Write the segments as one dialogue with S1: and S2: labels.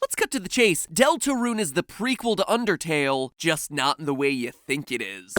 S1: let's cut to the chase. Deltarune is the prequel to Undertale, just not in the way you think it is.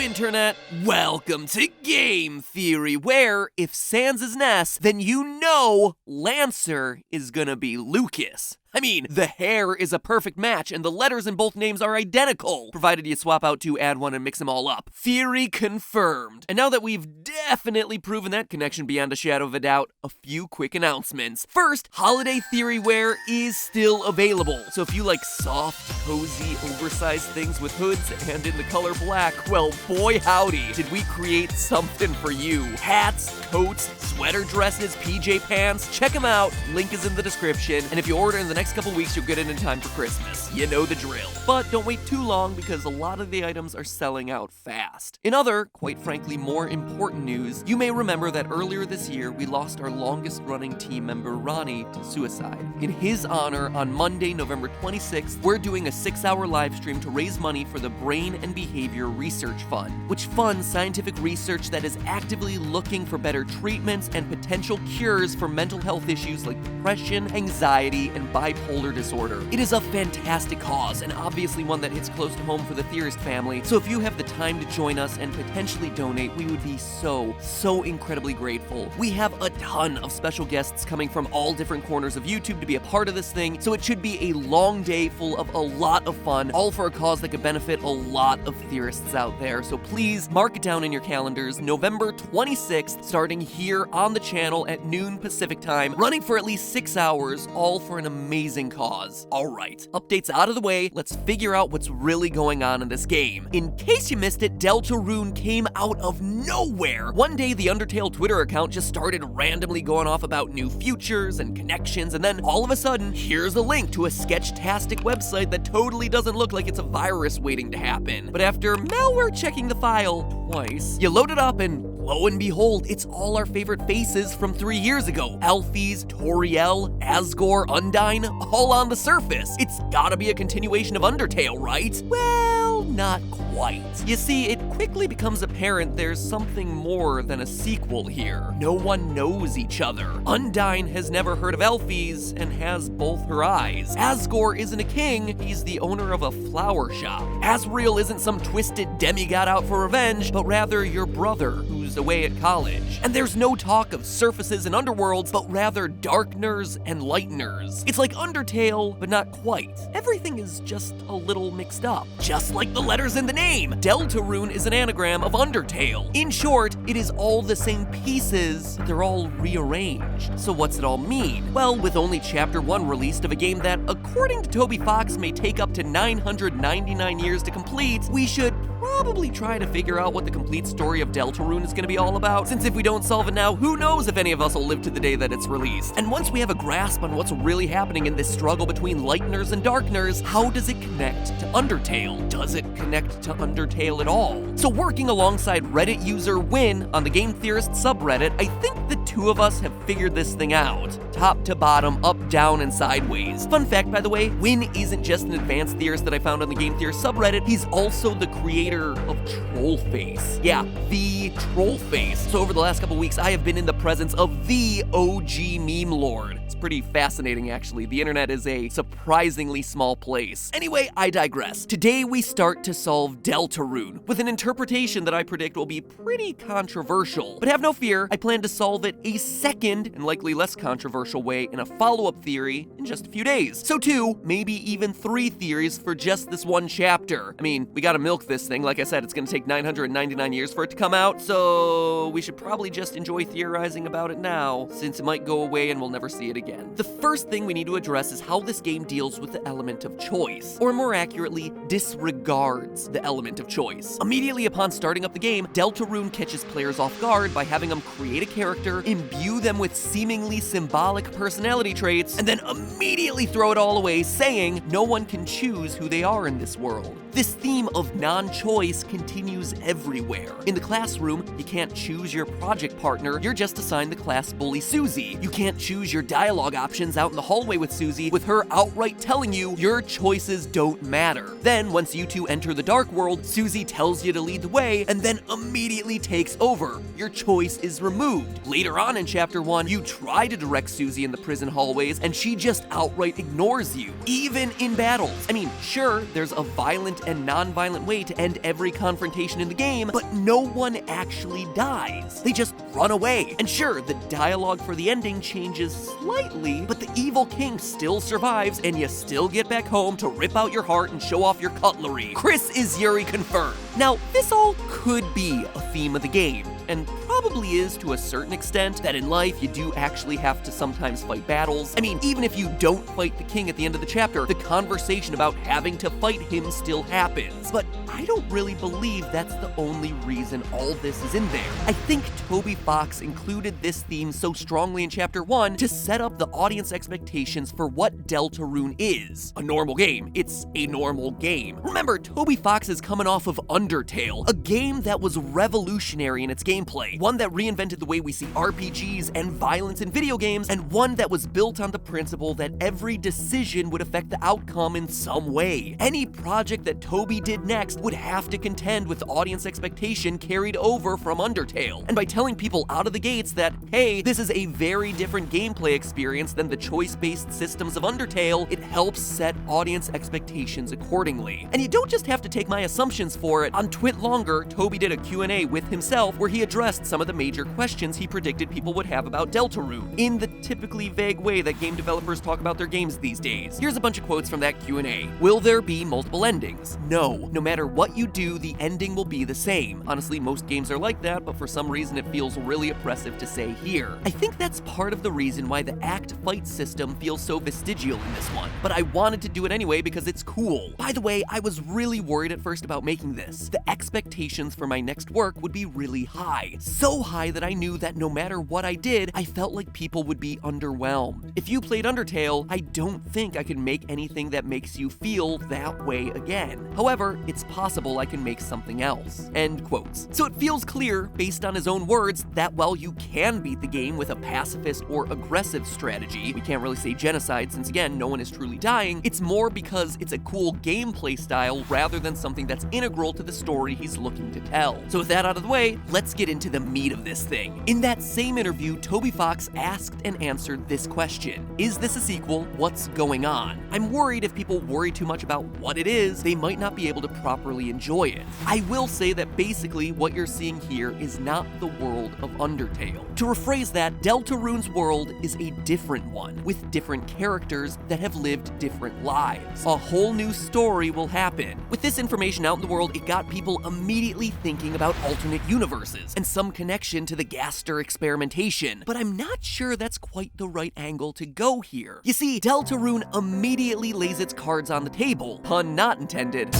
S1: Internet, welcome to Game Theory, where if Sans is Ness, then you know Lancer is gonna be Lucas. I mean, the hair is a perfect match, and the letters in both names are identical, provided you swap out two, add one, and mix them all up. Theory confirmed. And now that we've definitely proven that connection beyond a shadow of a doubt, a few quick announcements. First, holiday theory wear is still available. So if you like soft, cozy, oversized things with hoods and in the color black, well, boy howdy, did we create something for you. Hats, coats, sweater dresses, PJ pants, check them out. Link is in the description. And if you order in the next couple weeks, you'll get it in time for Christmas. You know the drill. But don't wait too long because a lot of the items are selling out fast. In other, quite frankly, more important news, you may remember that earlier this year, we lost our longest running team member, Ronnie, to suicide. In his honor, on Monday, November 26th, we're doing a 6-hour live stream to raise money for the Brain and Behavior Research Fund, which funds scientific research that is actively looking for better treatments and potential cures for mental health issues like depression, anxiety, and bipolar disorder. It is a fantastic cause, and obviously one that hits close to home for the Theorist family, so if you have the time to join us and potentially donate, we would be so incredibly grateful. We have a ton of special guests coming from all different corners of YouTube to be a part of this thing, so it should be a long day full of a lot of fun, all for a cause that could benefit a lot of theorists out there. So please mark it down in your calendars, November 26th, starting here on the channel at noon Pacific time, running for at least 6 hours, all for an amazing cause. Alright, updates out of the way, let's figure out what's really going on in this game. In case you missed it, Deltarune came out of nowhere. One day, the Undertale Twitter account just started randomly going off about new futures and connections, and then all of a sudden, here's a link to a sketch-tastic website that totally doesn't look like it's a virus waiting to happen. But after malware checking the file twice, you load it up and lo and behold, it's all our favorite faces from 3 years ago. Alphys, Toriel, Asgore, Undyne, all on the surface. It's gotta be a continuation of Undertale, right? Well, not quite. You see, it quickly becomes apparent there's something more than a sequel here. No one knows each other. Undyne has never heard of Alphys and has both her eyes. Asgore isn't a king, he's the owner of a flower shop. Asriel isn't some twisted demigod out for revenge, but rather your brother, who's away at college. And there's no talk of surfaces and underworlds, but rather darkners and lighteners. It's like Undertale, but not quite. Everything is just a little mixed up. Just like the letters in the name. Deltarune is an anagram of Undertale. In short, it is all the same pieces, but they're all rearranged. So what's it all mean? Well, with only Chapter 1 released of a game that, according to Toby Fox, may take up to 999 years to complete, we should probably try to figure out what the complete story of Deltarune is going to be all about, since if we don't solve it now, who knows if any of us will live to the day that it's released. And once we have a grasp on what's really happening in this struggle between lighteners and darkners, how does it connect to Undertale? Does it connect to Undertale at all? So working alongside Reddit user Win on the Game Theorist subreddit, I think the two of us have figured this thing out. Top to bottom, up, down, and sideways. Fun fact, by the way, Win isn't just an advanced theorist that I found on the Game Theorist subreddit, he's also the creator of Trollface. Yeah, the Trollface. So over the last couple weeks, I have been in the presence of the OG meme lord. It's pretty fascinating, actually. The internet is a surprisingly small place. Anyway, I digress. Today we start to solve Deltarune, with an interpretation that I predict will be pretty controversial. But have no fear, I plan to solve it a second, and likely less controversial way in a follow-up theory in just a few days. So 2, maybe even 3 theories for just this one chapter. I mean, we gotta milk this thing. Like I said, it's gonna take 999 years for it to come out, so we should probably just enjoy theorizing about it now, since it might go away and we'll never see it again. again. The first thing we need to address is how this game deals with the element of choice, or more accurately, disregards the element of choice. Immediately upon starting up the game, Deltarune catches players off guard by having them create a character, imbue them with seemingly symbolic personality traits, and then immediately throw it all away, saying no one can choose who they are in this world. This theme of non-choice continues everywhere. In the classroom, you can't choose your project partner, you're just assigned the class bully Susie. You can't choose your dialogue options out in the hallway with Susie, with her outright telling you your choices don't matter. Then, once you two enter the dark world, Susie tells you to lead the way, and then immediately takes over. Your choice is removed. Later on in Chapter 1, you try to direct Susie in the prison hallways, and she just outright ignores you, even in battles. I mean, sure, there's a violent and non-violent way to end every confrontation in the game, but no one actually dies. They just run away. And sure, the dialogue for the ending changes slightly, but the evil king still survives, and you still get back home to rip out your heart and show off your cutlery. Chris is Yuri confirmed. Now, this all could be a theme of the game, and probably is to a certain extent, that in life you do actually have to sometimes fight battles. I mean, even if you don't fight the king at the end of the chapter, the conversation about having to fight him still happens. But I don't really believe that's the only reason all this is in there. I think Toby Fox included this theme so strongly in Chapter 1 to set up the audience expectations for what Deltarune is. A normal game. It's a normal game. Remember, Toby Fox is coming off of Undertale, a game that was revolutionary in its gameplay, one that reinvented the way we see RPGs and violence in video games, and one that was built on the principle that every decision would affect the outcome in some way. Any project that Toby did next would have to contend with audience expectation carried over from Undertale. And by telling people out of the gates that, hey, this is a very different gameplay experience than the choice-based systems of Undertale, it helps set audience expectations accordingly. And you don't just have to take my assumptions for it. On TwitLonger, Toby did a Q&A with himself where he addressed some of the major questions he predicted people would have about Deltarune, in the typically vague way that game developers talk about their games these days. Here's a bunch of quotes from that Q&A. Will there be multiple endings? No. No matter what you do, the ending will be the same. Honestly, most games are like that, but for some reason it feels really oppressive to say here. I think that's part of the reason why the act-fight system feels so vestigial in this one, but I wanted to do it anyway because it's cool. By the way, I was really worried at first about making this. The expectations for my next work would be really high. So high that I knew that no matter what I did, I felt like people would be underwhelmed. If you played Undertale, I don't think I could make anything that makes you feel that way again. However, it's possible I can make something else. End quotes. So it feels clear, based on his own words, that while you can beat the game with a pacifist or aggressive strategy, we can't really say genocide since again, no one is truly dying, it's more because it's a cool gameplay style rather than something that's integral to the story he's looking to tell. So with that out of the way, let's get into the meat of this thing. In that same interview, Toby Fox asked and answered this question. Is this a sequel? What's going on? I'm worried if people worry too much about what it is, they might not be able to properly enjoy it. I will say that basically what you're seeing here is not the world of Undertale. To rephrase that, Deltarune's world is a different one, with different characters that have lived different lives. A whole new story will happen. With this information out in the world, it got people immediately thinking about alternate universes and some connection to the Gaster experimentation, but I'm not sure that's quite the right angle to go here. You see, Deltarune immediately lays its cards on the table, pun not intended.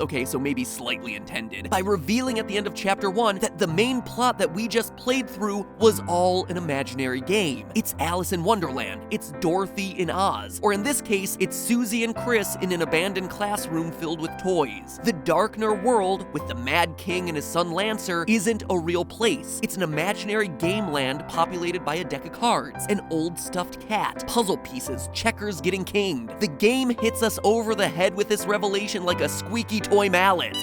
S1: Okay, so maybe slightly intended, by revealing at the end of Chapter 1 that the main plot that we just played through was all an imaginary game. It's Alice in Wonderland, it's Dorothy in Oz, or in this case, it's Susie and Chris in an abandoned classroom filled with toys. The Darkner world, with the Mad King and his son Lancer, isn't a real place. It's an imaginary game land populated by a deck of cards, an old stuffed cat, puzzle pieces, checkers getting kinged. The game hits us over the head with this revelation like a squeaky toy mallet.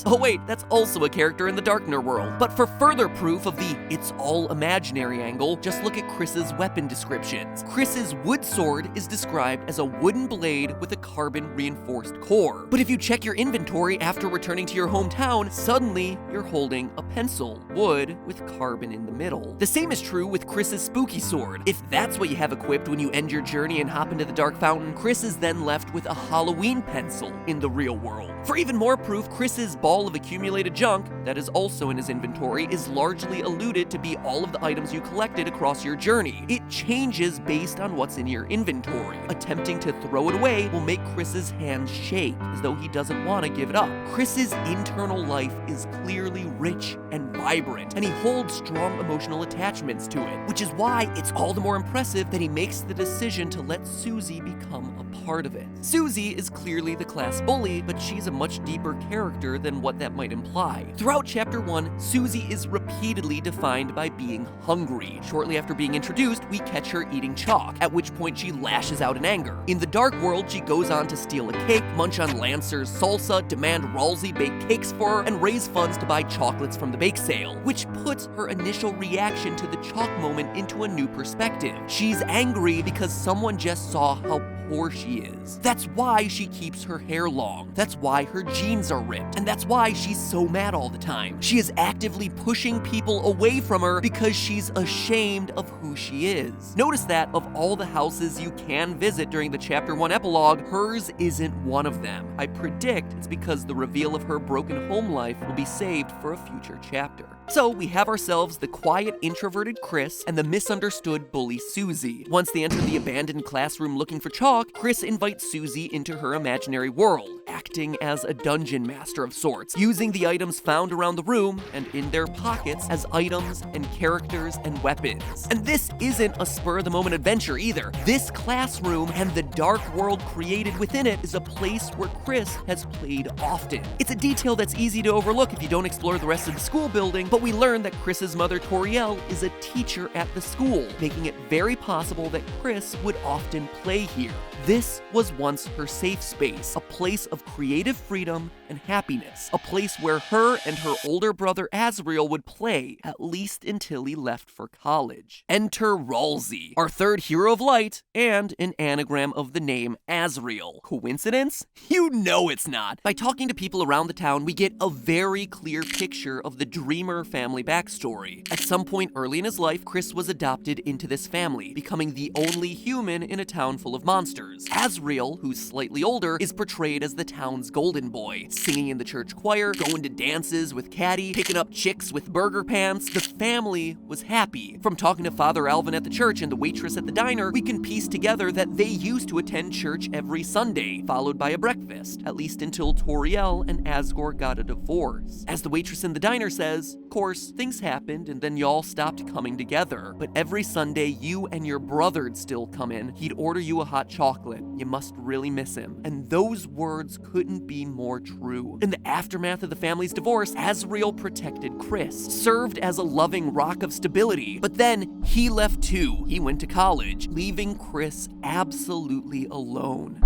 S1: Oh wait, that's also a character in the Darkner world. But for further proof of the it's all imaginary angle, just look at Chris's weapon descriptions. Chris's wood sword is described as a wooden blade with a carbon reinforced core. But if you check your inventory after returning to your hometown, suddenly you're holding a pencil, wood with carbon in the middle. The same is true with Chris's spooky sword. If that's what you have equipped when you end your journey and hop into the Dark Fountain, Chris is then left with a Halloween pencil in the real world. For even more proof, Chris's ball of accumulated junk that is also in his inventory is largely alluded to be all of the items you collected across your journey. It changes based on what's in your inventory. Attempting to throw it away will make Chris's hands shake, as though he doesn't want to give it up. Chris's internal life is clearly rich and vibrant, and he holds strong emotional attachments to it, which is why it's all the more impressive that he makes the decision to let Susie become a part of it. Susie is clearly the class bully, but she's a much deeper character than what that might imply. Throughout Chapter 1, Susie is repeatedly defined by being hungry. Shortly after being introduced, we catch her eating chalk, at which point she lashes out in anger. In the dark world, she goes on to steal a cake, munch on Lancer's salsa, demand Ralsei bake cakes for her, and raise funds to buy chocolates from the bake sale, which puts her initial reaction to the chalk moment into a new perspective. She's angry because someone just saw how poor she is. That's why she keeps her hair long. That's why her jeans are ripped. And that's why she's so mad all the time. She is actively pushing people away from her because she's ashamed of who she is. Notice that of all the houses you can visit during the Chapter 1 epilogue, hers isn't one of them. I predict it's because the reveal of her broken home life will be saved for a future chapter. So we have ourselves the quiet, introverted Chris and the misunderstood bully Susie. Once they enter the abandoned classroom looking for chalk, Chris invites Susie into her imaginary world, acting as a dungeon master of sorts, using the items found around the room and in their pockets as items and characters and weapons. And this isn't a spur-of-the-moment adventure either. This classroom and the dark world created within it is a place where Chris has played often. It's a detail that's easy to overlook if you don't explore the rest of the school building, but we learn that Chris's mother, Toriel, is a teacher at the school, making it very possible that Chris would often play here. This was once her safe space, a place of creative freedom and happiness, a place where her and her older brother Asriel would play, at least until he left for college. Enter Ralsei, our third hero of light, and an anagram of the name Asriel. Coincidence? You know it's not. By talking to people around the town, we get a very clear picture of the Dreamer family backstory. At some point early in his life, Chris was adopted into this family, becoming the only human in a town full of monsters. Asriel, who's slightly older, is portrayed as the town's golden boy, singing in the church choir, going to dances with Caddy, picking up chicks with burger pants. The family was happy. From talking to Father Alvin at the church and the waitress at the diner, we can piece together that they used to attend church every Sunday, followed by a breakfast, at least until Toriel and Asgore got a divorce. As the waitress in the diner says, of course, things happened and then y'all stopped coming together. But every Sunday, you and your brother'd still come in. He'd order you a hot chocolate. You must really miss him. And those words couldn't be more true. In the aftermath of the family's divorce, Asriel protected Chris, served as a loving rock of stability. But then he left too. He went to college, leaving Chris absolutely alone.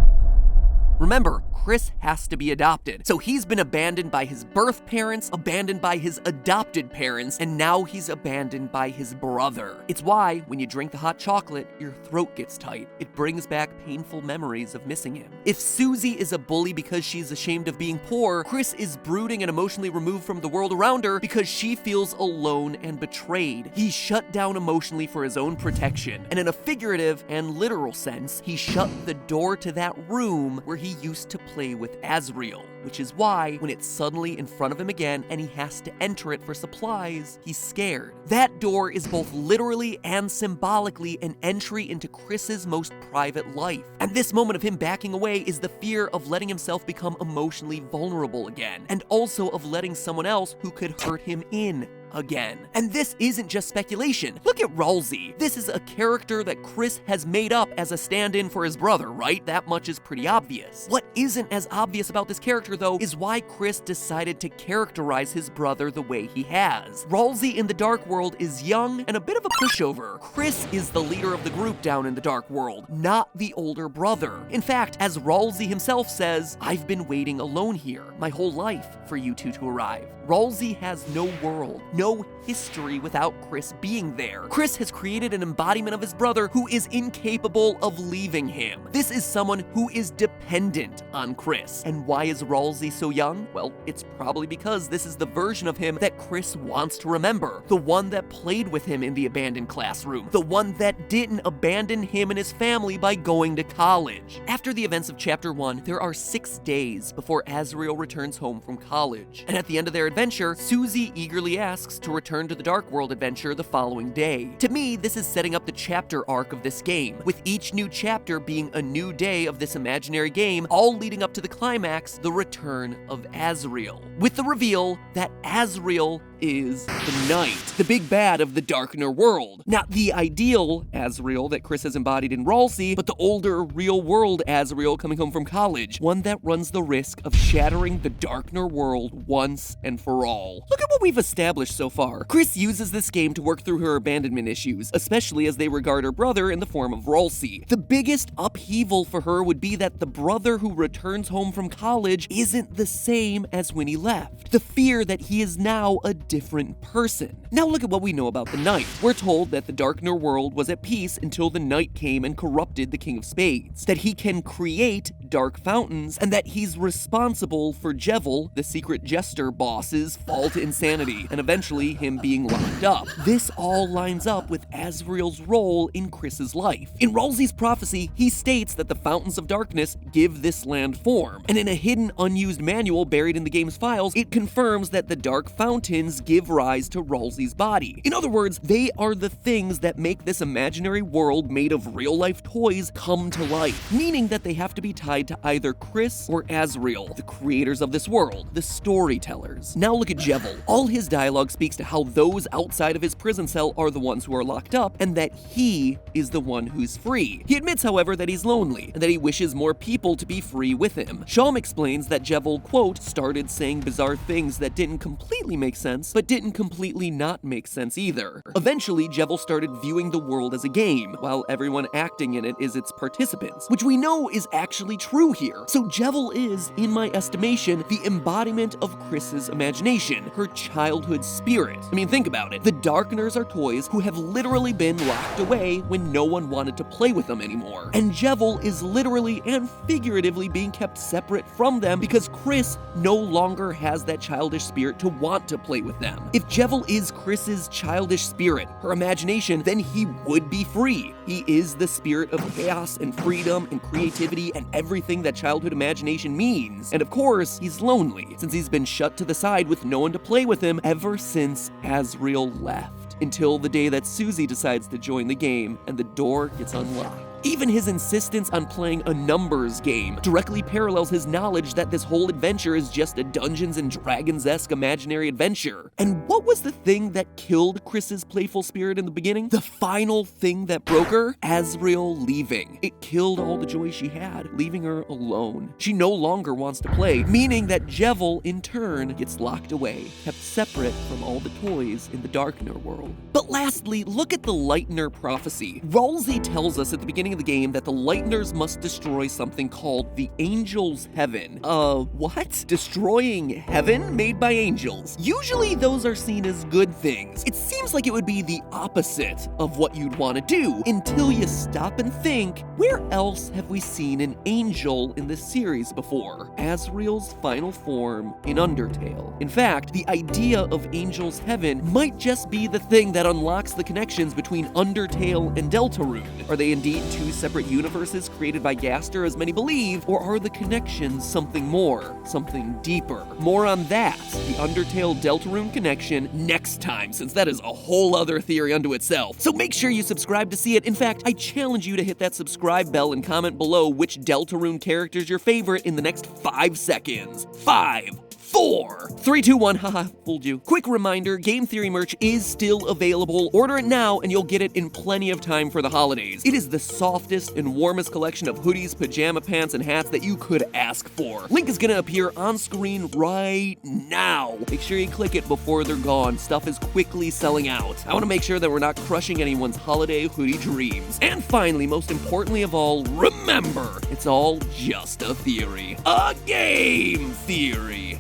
S1: Remember, Chris has to be adopted. So he's been abandoned by his birth parents, abandoned by his adopted parents, and now he's abandoned by his brother. It's why, when you drink the hot chocolate, your throat gets tight. It brings back painful memories of missing him. If Susie is a bully because she's ashamed of being poor, Chris is brooding and emotionally removed from the world around her because she feels alone and betrayed. He's shut down emotionally for his own protection. And in a figurative and literal sense, he shut the door to that room where he used to play with Asriel, which is why, when it's suddenly in front of him again and he has to enter it for supplies, he's scared. That door is both literally and symbolically an entry into Chris's most private life. And this moment of him backing away is the fear of letting himself become emotionally vulnerable again, and also of letting someone else who could hurt him in again. And this isn't just speculation. Look at Ralsei. This is a character that Chris has made up as a stand-in for his brother, right? That much is pretty obvious. What isn't as obvious about this character, though, is why Chris decided to characterize his brother the way he has. Ralsei in the Dark World is young and a bit of a pushover. Chris is the leader of the group down in the Dark World, not the older brother. In fact, as Ralsei himself says, "I've been waiting alone here my whole life for you two to arrive." Ralsei has no world, no history without Chris being there. Chris has created an embodiment of his brother who is incapable of leaving him. This is someone who is dependent on Chris. And why is Ralsei so young? Well, it's probably because this is the version of him that Chris wants to remember. The one that played with him in the abandoned classroom. The one that didn't abandon him and his family by going to college. After the events of Chapter 1, there are 6 days before Asriel returns home from college. And at the end of their adventure, Susie eagerly asks to return to the Dark World adventure the following day. To me, this is setting up the chapter arc of this game, with each new chapter being a new day of this imaginary game, all leading up to the climax, the return of Asriel. With the reveal that Asriel is the Knight, the big bad of the Darkner world. Not the ideal Asriel that Chris has embodied in Ralsei, but the older, real-world Asriel coming home from college, one that runs the risk of shattering the Darkner world once and for all. Look at what we've established so far. Chris uses this game to work through her abandonment issues, especially as they regard her brother in the form of Ralsei. The biggest upheaval for her would be that the brother who returns home from college isn't the same as when he left. The fear that he is now a different person. Now look at what we know about the Knight. We're told that the Darkner world was at peace until the Knight came and corrupted the King of Spades, that he can create dark fountains, and that he's responsible for Jevil, the secret jester boss's fall to insanity, and eventually him being locked up. This all lines up with Asriel's role in Chris's life. In Ralsei's prophecy, he states that the fountains of darkness give this land form, and in a hidden, unused manual buried in the game's files, it confirms that the dark fountains give rise to Ralsei's body. In other words, they are the things that make this imaginary world made of real-life toys come to life, meaning that they have to be tied to either Chris or Asriel, the creators of this world, the storytellers. Now look at Jevil. All his dialogue speaks to how those outside of his prison cell are the ones who are locked up, and that he is the one who's free. He admits, however, that he's lonely, and that he wishes more people to be free with him. Shalm explains that Jevil, quote, started saying bizarre things that didn't completely make sense, but didn't completely not make sense either. Eventually, Jevil started viewing the world as a game, while everyone acting in it is its participants, which we know is actually true here. So Jevil is, in my estimation, the embodiment of Chris's imagination, her childhood spirit. I mean, think about it. The Darkners are toys who have literally been locked away when no one wanted to play with them anymore. And Jevil is literally and figuratively being kept separate from them because Chris no longer has that childish spirit to want to play with them. If Jevil is Chris's childish spirit, her imagination, then he would be free. He is the spirit of chaos and freedom and creativity and everything that childhood imagination means. And of course, he's lonely, since he's been shut to the side with no one to play with him ever since Asriel left. Until the day that Susie decides to join the game and the door gets unlocked. Even his insistence on playing a numbers game directly parallels his knowledge that this whole adventure is just a Dungeons and Dragons-esque imaginary adventure. And what was the thing that killed Chris's playful spirit in the beginning? The final thing that broke her? Asriel leaving. It killed all the joy she had, leaving her alone. She no longer wants to play, meaning that Jevil, in turn, gets locked away, kept separate from all the toys in the Darkner world. But lastly, look at the Lightner prophecy. Ralsei tells us at the beginning of the game that the Lightners must destroy something called the Angel's Heaven. What? Destroying heaven made by angels? Usually those are seen as good things. It seems like it would be the opposite of what you'd want to do, until you stop and think, where else have we seen an angel in this series before? Asriel's final form in Undertale. In fact, the idea of Angel's Heaven might just be the thing that unlocks the connections between Undertale and Deltarune. Are they indeed two separate universes created by Gaster, as many believe, or are the connections something more, something deeper? More on that, the Undertale-Deltarune connection, next time, since that is a whole other theory unto itself. So make sure you subscribe to see it. In fact, I challenge you to hit that subscribe bell and comment below which Deltarune character is your favorite in the next 5 seconds. 5, 4, 3, 2, 1, haha, fooled you. Quick reminder, Game Theory merch is still available. Order it now and you'll get it in plenty of time for the holidays. It is the softest and warmest collection of hoodies, pajama pants, and hats that you could ask for. Link is gonna appear on screen right now. Make sure you click it before they're gone. Stuff is quickly selling out. I wanna make sure that we're not crushing anyone's holiday hoodie dreams. And finally, most importantly of all, remember, it's all just a theory. A game theory.